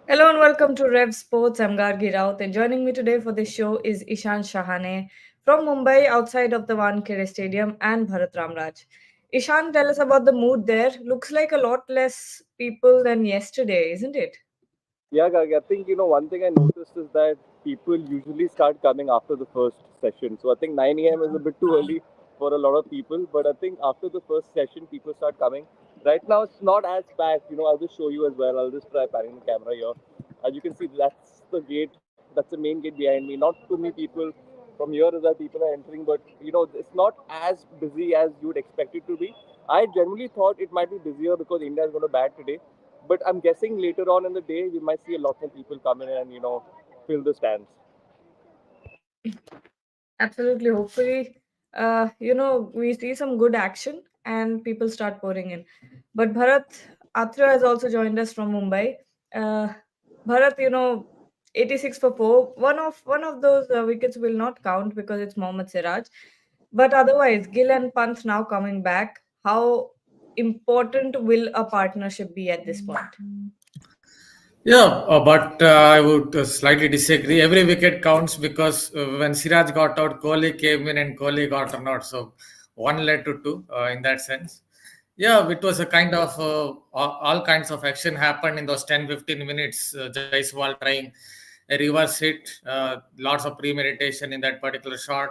Hello and welcome to Rev Sports. I'm Gargi Raut, and joining me today for this show is Ishan Shahane from Mumbai, outside of the Wankhede Stadium, and Bharat Ramraj. Ishan, tell us about the mood there. Looks like a lot less people than yesterday, isn't it? Yeah, Gag, I think one thing I noticed is that people usually start coming after the first session. So I think 9 a.m. is a bit too early for a lot of people, but I think after the first session, people start coming. Right now, it's not as packed. I'll just show you as well. I'll just try panning the camera here. As you can see, that's the gate. That's the main gate behind me. Not too many people from here as that people are entering, but it's not as busy as you would expect it to be. I generally thought it might be busier because India is going to bat today, but I'm guessing later on in the day we might see a lot more people come in and fill the stands. Absolutely. Hopefully, we see some good action and people start pouring in. But Bharat Atra has also joined us from Mumbai. Uh, Bharat, 86 for 4. One of those wickets will not count because it's Mohammad Siraj. But otherwise, Gill and Pant now coming back. How important will a partnership be at this point? Yeah, but I would slightly disagree. Every wicket counts because when Siraj got out, Kohli came in and Kohli got run out. So one led to two in that sense. Yeah, it was a kind of all kinds of action happened in those 10-15 minutes. Jaiswal trying a reverse hit, lots of premeditation in that particular shot.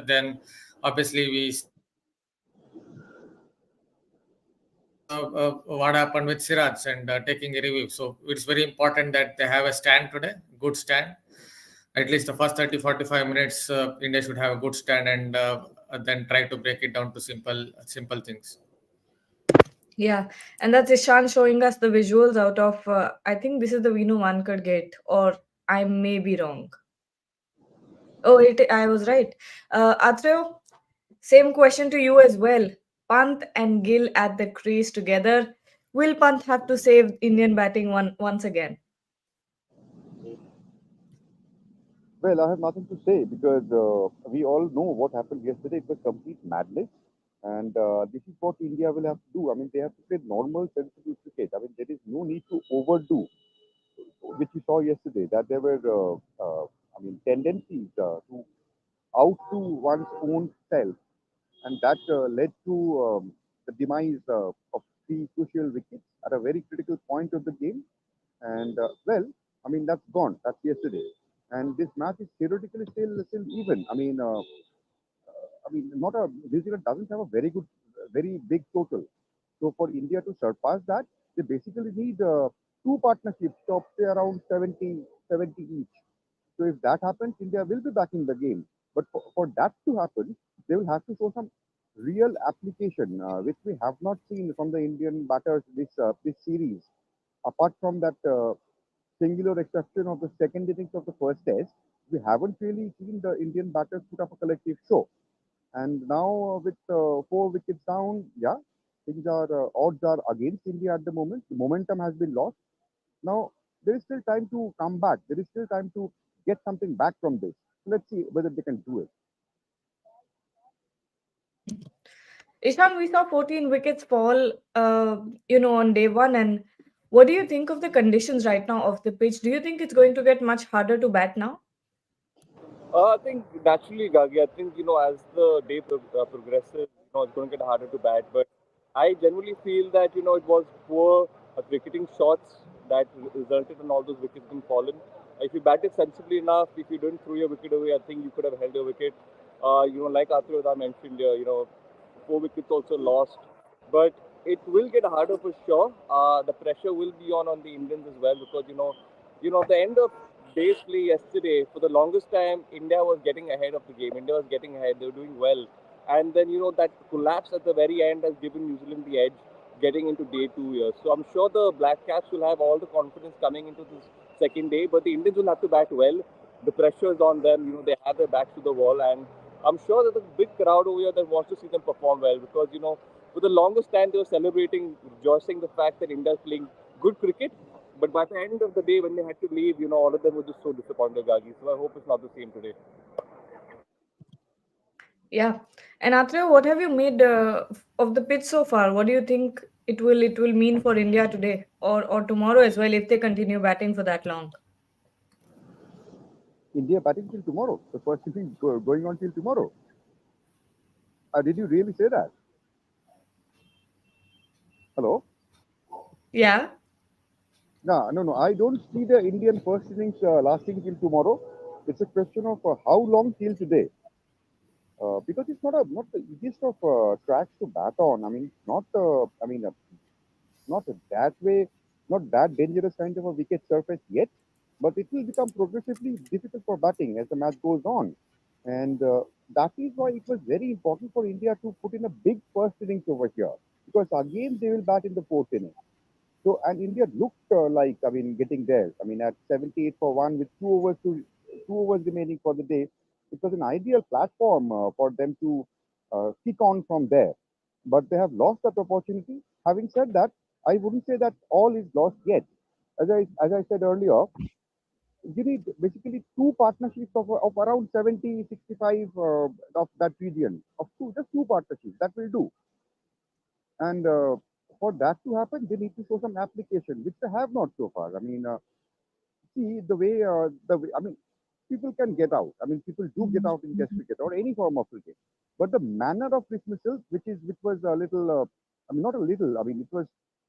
Then obviously we what happened with Siraj and taking a review. So it's very important that they have a stand today, good stand. At least the first 30-45 minutes, India should have a good stand and then try to break it down to simple things. Yeah, and that's Ishan showing us the visuals out of, I think this is the Vinu Vankar gate, or I may be wrong. Oh, I was right. Atreo, same question to you as well. Pant and Gill at the crease together. Will Pant have to save Indian batting once again? Well, I have nothing to say because we all know what happened yesterday. It was complete madness. And this is what India will have to do. I mean, they have to play normal, sensible cricket. I mean, there is no need to overdo, which we saw yesterday, that there were, tendencies to outdo one's own self. And that led to the demise of three crucial wickets at a very critical point of the game. And I mean, that's gone. That's yesterday. And this match is theoretically still even. Not a New Zealand doesn't have a very big total. So for India to surpass that, they basically need two partnerships of say around 70 each. So if that happens, India will be back in the game. But for that to happen, they will have to show some real application, which we have not seen from the Indian batters this series. Apart from that singular exception of the second innings of the first test, we haven't really seen the Indian batters put up a collective show. And now with four wickets down, yeah, things are odds are against India at the moment. The momentum has been lost. Now there is still time to come back. There is still time to get something back from this. Let's see whether they can do it. Ishan, we saw 14 wickets fall, on day one. And what do you think of the conditions right now of the pitch? Do you think it's going to get much harder to bat now? I think naturally, Gagi, I think as the day progresses, it's going to get harder to bat. But I generally feel that it was poor cricketing shots that resulted in all those wickets being fallen. If you batted sensibly enough, if you didn't throw your wicket away, I think you could have held your wicket. Like Atul mentioned, four wickets also lost. But it will get harder for sure. The pressure will be on the Indians as well because the end of day's play yesterday, for the longest time, India was getting ahead of the game. India was getting ahead. They were doing well, and then that collapse at the very end has given New Zealand the edge getting into day two here. So I'm sure the Black Caps will have all the confidence coming into this second day, but the Indians will have to bat well. The pressure is on them. They have their backs to the wall, and I'm sure there's a big crowd over here that wants to see them perform well because for the longest time they were celebrating, rejoicing the fact that India is playing good cricket. But by the end of the day, when they had to leave, all of them were just so disappointed, Gagi. So I hope it's not the same today. Yeah. And Athreya, what have you made of the pitch so far? What do you think it will mean for India today or tomorrow as well if they continue batting for that long? India batting till tomorrow. The first inning going on till tomorrow. Did you really say that? Hello? Yeah. No, no, no. I don't see the Indian first innings lasting till tomorrow. It's a question of how long till today. Because it's not the easiest of tracks to bat on. I mean, not. Not that way, not that dangerous kind of a wicket surface yet, but it will become progressively difficult for batting as the match goes on. And that is why it was very important for India to put in a big first innings over here, because again they will bat in the fourth inning. So, and India looked like, I mean, getting there. I mean, at 78 for one with 2 overs remaining for the day, it was an ideal platform for them to kick on from there. But they have lost that opportunity. Having said that, I wouldn't say that all is lost yet. As I said earlier, you need basically two partnerships of around 70, 65 of that region, of two, just two partnerships. That will do. And for that to happen, they need to show some application, which they have not so far. I mean, see the way, I mean, people can get out. I mean, people do get out in Test cricket or any form of cricket, but the manner of dismissal, which was a little, I mean, not a little. I mean, it was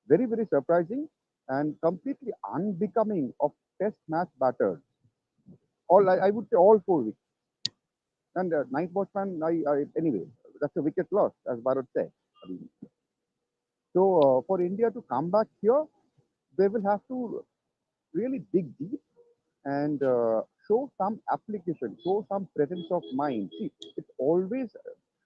very very surprising and completely unbecoming of Test match batters. All I would say all 4 weeks. And ninth batsman, anyway, that's a wicket loss, as Bharat said. I mean, so for India to come back here, they will have to really dig deep and show some application, show some presence of mind. See, it's always,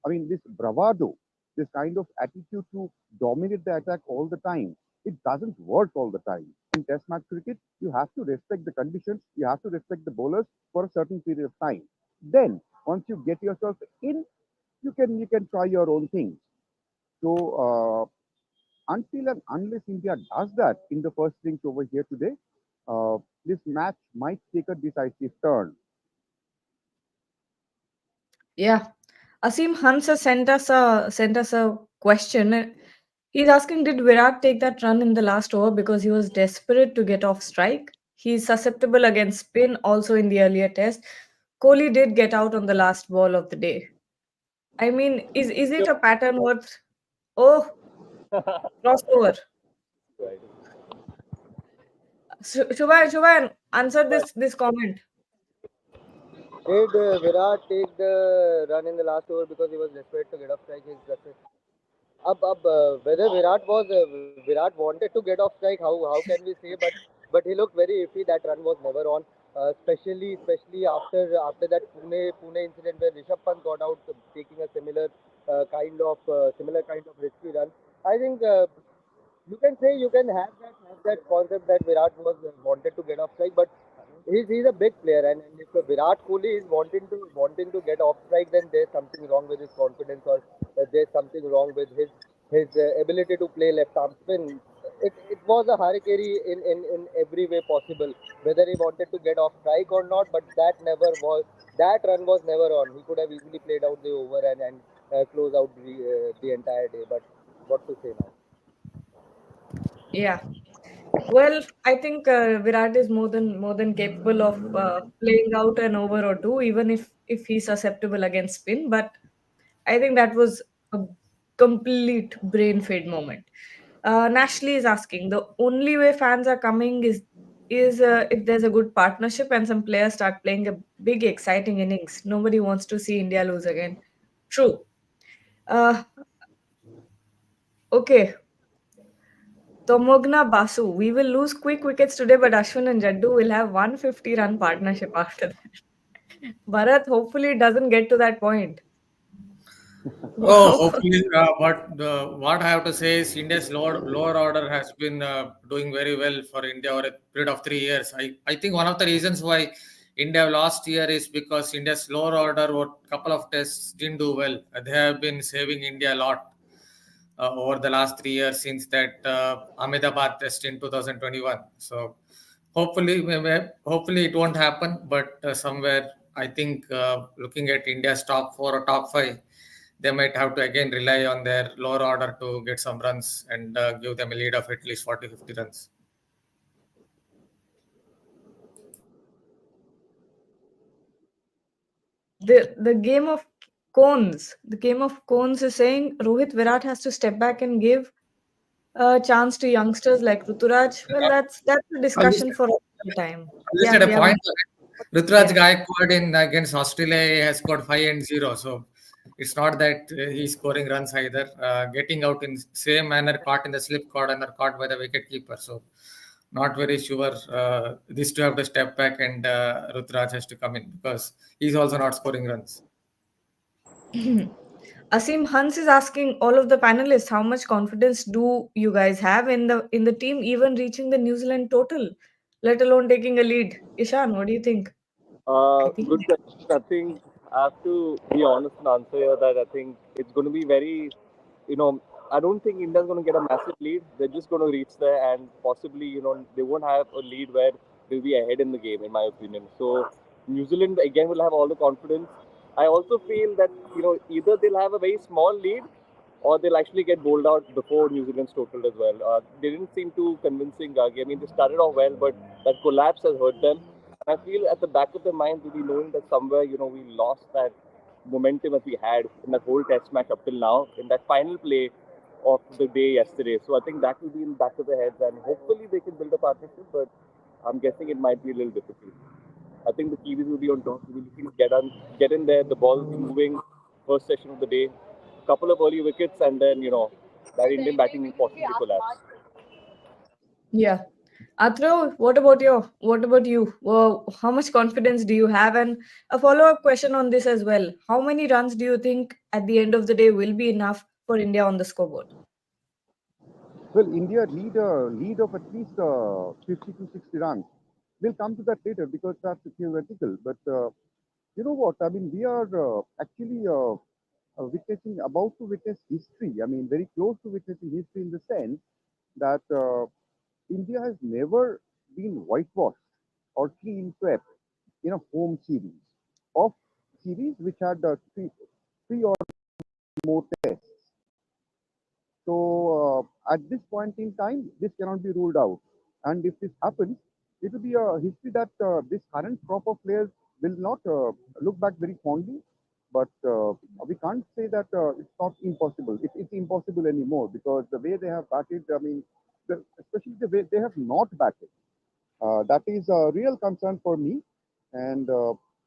I mean, this bravado, this kind of attitude to dominate the attack all the time, it doesn't work all the time. In Test match cricket, you have to respect the conditions, you have to respect the bowlers for a certain period of time. Then, once you get yourself in, you can try your own things. So, until and unless India does that in the first innings over here today, this match might take a decisive turn. Yeah. Asim Hans has sent us a question. He's asking, did Virat take that run in the last over because he was desperate to get off strike? He's susceptible against spin also in the earlier test. Kohli did get out on the last ball of the day. I mean, is it a pattern worth? Oh, crossover. Right. Shubhan, answer this comment. Did Virat take the run in the last over because he was desperate to get off strike? His success. Up, whether Virat wanted to get off strike, how can we say? But he looked very iffy. That run was never on. Especially after that Pune incident where Rishabh Pant got out, taking a similar kind of risky run. I think you can say you can have that concept that Virat was wanted to get off strike, but he's a big player, and if Virat Kohli is wanting to get off strike, then there's something wrong with his confidence, or there's something wrong with his ability to play left arm spin. It was a harakiri in every way possible, whether he wanted to get off strike or not, but that run was never on. He could have easily played out the over and close out the entire day. But what to say now? Yeah. Well, I think Virat is more than capable of playing out an over or two, even if he's susceptible against spin. But I think that was a complete brain fade moment. Nashley is asking, the only way fans are coming is if there's a good partnership and some players start playing a big exciting innings. Nobody wants to see India lose again. True. Uh, okay. Tomogna Basu, we will lose quick wickets today, but Ashwin and Jaddu will have 150-run partnership after that. Bharat, hopefully it doesn't get to that point. Oh, hopefully. But what I have to say is India's lower order has been doing very well for India over a period of 3 years. I think one of the reasons why India lost here is because India's lower order or couple of tests didn't do well. They have been saving India a lot over the last 3 years since that Ahmedabad test in 2021. So hopefully it won't happen. But somewhere I think looking at India's top four or top five, they might have to again rely on their lower order to get some runs and give them a lead of at least 40, 50 runs. The game of cones. The game of cones is saying Rohit Virat has to step back and give a chance to youngsters like Ruturaj. Well, that's a I'll just, discussion for all time. I'll just Yeah, add a yeah, point. Rutraj yeah. Gaikwad in against Australia has scored 5 and 0. So it's not that he's scoring runs either. Getting out in same manner, caught in the slip corner, caught by the wicket keeper. So not very sure. These two have to step back and Rutraj has to come in because he's also not scoring runs. Asim Hans is asking all of the panelists how much confidence do you guys have in the team even reaching the New Zealand total, let alone taking a lead. Ishan, what do you think? I think Good question. I think I have to be honest and answer here that I think it's going to be very, I don't think India's going to get a massive lead. They're just going to reach there and possibly, they won't have a lead where they'll be ahead in the game, in my opinion. So New Zealand again will have all the confidence. I also feel that, either they'll have a very small lead or they'll actually get bowled out before New Zealand's total as well. They didn't seem too convincing, Gagi. I mean, they started off well, but that collapse has hurt them. I feel at the back of their mind, they'll be knowing that somewhere, we lost that momentum that we had in that whole test match up till now, in that final play of the day yesterday. So I think that will be in the back of their heads, and hopefully they can build a partnership, but I'm guessing it might be a little difficult. I think the Kiwis will be on top. We'll be looking to get in there. The ball will be moving. First session of the day, couple of early wickets, and then that Indian batting will possibly collapse. yeah. Atro, what about you? Well, how much confidence do you have? And a follow-up question on this as well. How many runs do you think at the end of the day will be enough for India on the scoreboard? Well, India need a lead of at least 50 to 60 runs. We'll come to that later because that's theoretical. But you know what? I mean, we are actually about to witness history. I mean, very close to witnessing history in the sense that India has never been whitewashed or clean swept in a home series of series which had three or more tests. So at this point in time, this cannot be ruled out. And if this happens, it will be a history that this current crop of players will not look back very fondly. But we can't say that it's not impossible. It's impossible anymore because the way they have batted, I mean, especially the way they have not batted, that is a real concern for me. And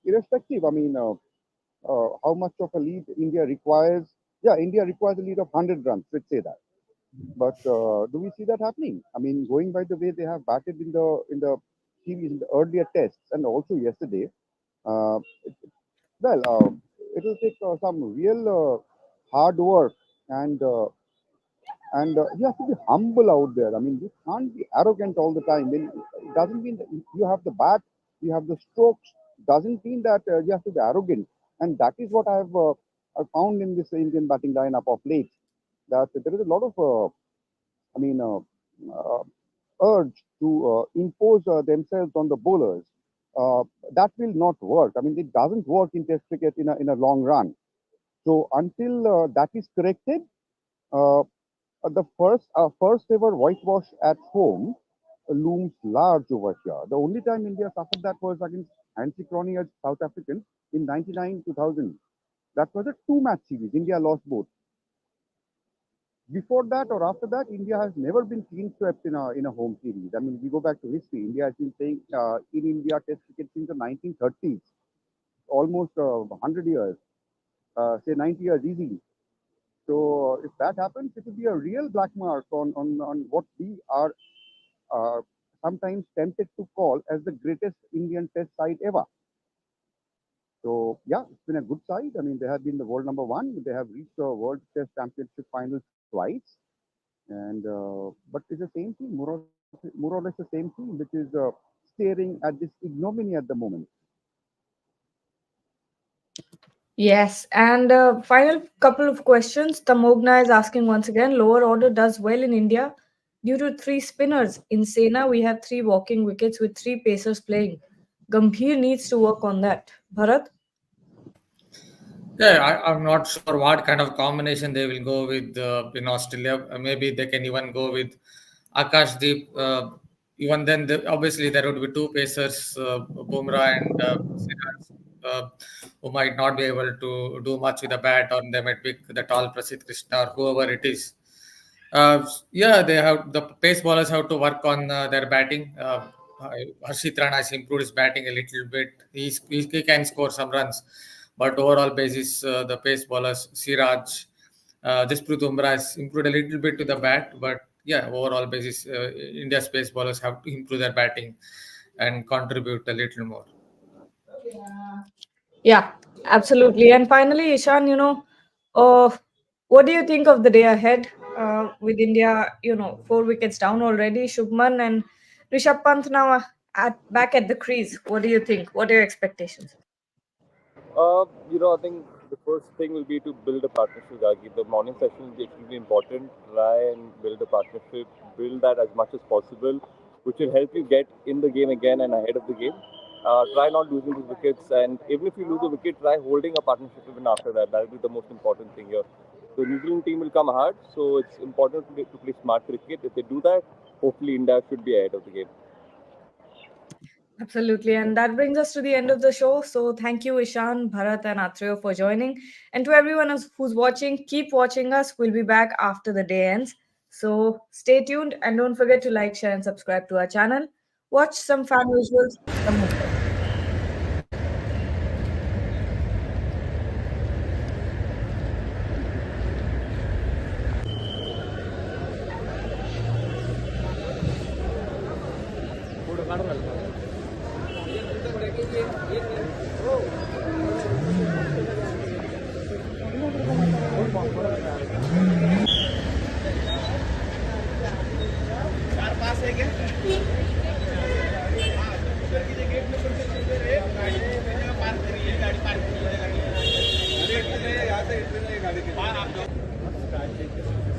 irrespective, I mean, how much of a lead India requires. Yeah, India requires a lead of 100 runs, let's say that. But do we see that happening? I mean, going by the way they have batted in the series in the earlier tests and also yesterday, uh, well, it will take some real hard work and you have to be humble out there. I mean, you can't be arrogant all the time. It doesn't mean that you have the bat, you have the strokes. Doesn't mean that you have to be arrogant. And that is what I've found in this Indian batting lineup of late. That there is a lot of, I mean, uh, urge to impose themselves on the bowlers. Uh, that will not work. I mean, it doesn't work in Test cricket in a long run. So until that is corrected, uh, the first ever whitewash at home looms large over here. The only time India suffered that was against anti-crony as South Africans in 99 2000. That was a two-match series. India lost both. Before that or after that, India has never been clean swept in a home series. I mean, we go back to history. India has been playing in India Test cricket since the 1930s, almost 100 years, say 90 years easily. So if that happens, it will be a real black mark on what we are uh, sometimes tempted to call as the greatest Indian Test side ever. So yeah, it's been a good side. I mean, they have been the world number one. They have reached the World Test Championship final twice, and but it's the same team, more or less the same team, which is staring at this ignominy at the moment. Yes, and final couple of questions. Tamogna is asking once again, lower order does well in India due to three spinners. In Sena, we have three walking wickets with three pacers playing. Gambhir needs to work on that. Bharat? Yeah, I'm not sure what kind of combination they will go with in Australia. Maybe they can even go with Akashdeep. Even then, obviously there would be two pacers, Bumrah and Siraj, who might not be able to do much with the bat, or they might pick the tall Prasidh Krishna or whoever it is. Yeah, they have the pace bowlers have to work on their batting. Harshit Rana has improved his batting a little bit. He can score some runs, but overall basis, the pace bowlers Siraj, Jasprit Umrah has improved a little bit to the bat, but yeah, overall basis, India's pace bowlers have to improve their batting and contribute a little more. Yeah, absolutely. And finally, Ishan, uh, what do you think of the day ahead with India, 4 wickets down already? Shubman and Rishabh Pant now back at the crease. What do you think? What are your expectations? I think the first thing will be to build a partnership, Gagi. The morning session will be extremely important. Try and build a partnership, build that as much as possible, which will help you get in the game again and ahead of the game. Try not losing the wickets, and even if you lose a wicket, try holding a partnership even after that. That will be the most important thing here. The New Zealand team will come hard, so it's important to play smart cricket. If they do that, hopefully India should be ahead of the game. Absolutely. And that brings us to the end of the show. So thank you, Ishan, Bharat, and Atriyo for joining. And to everyone who's watching, keep watching us. We'll be back after the day ends. So stay tuned and don't forget to like, share, and subscribe to our channel. Watch some fan visuals from Mumbai. गाड़ी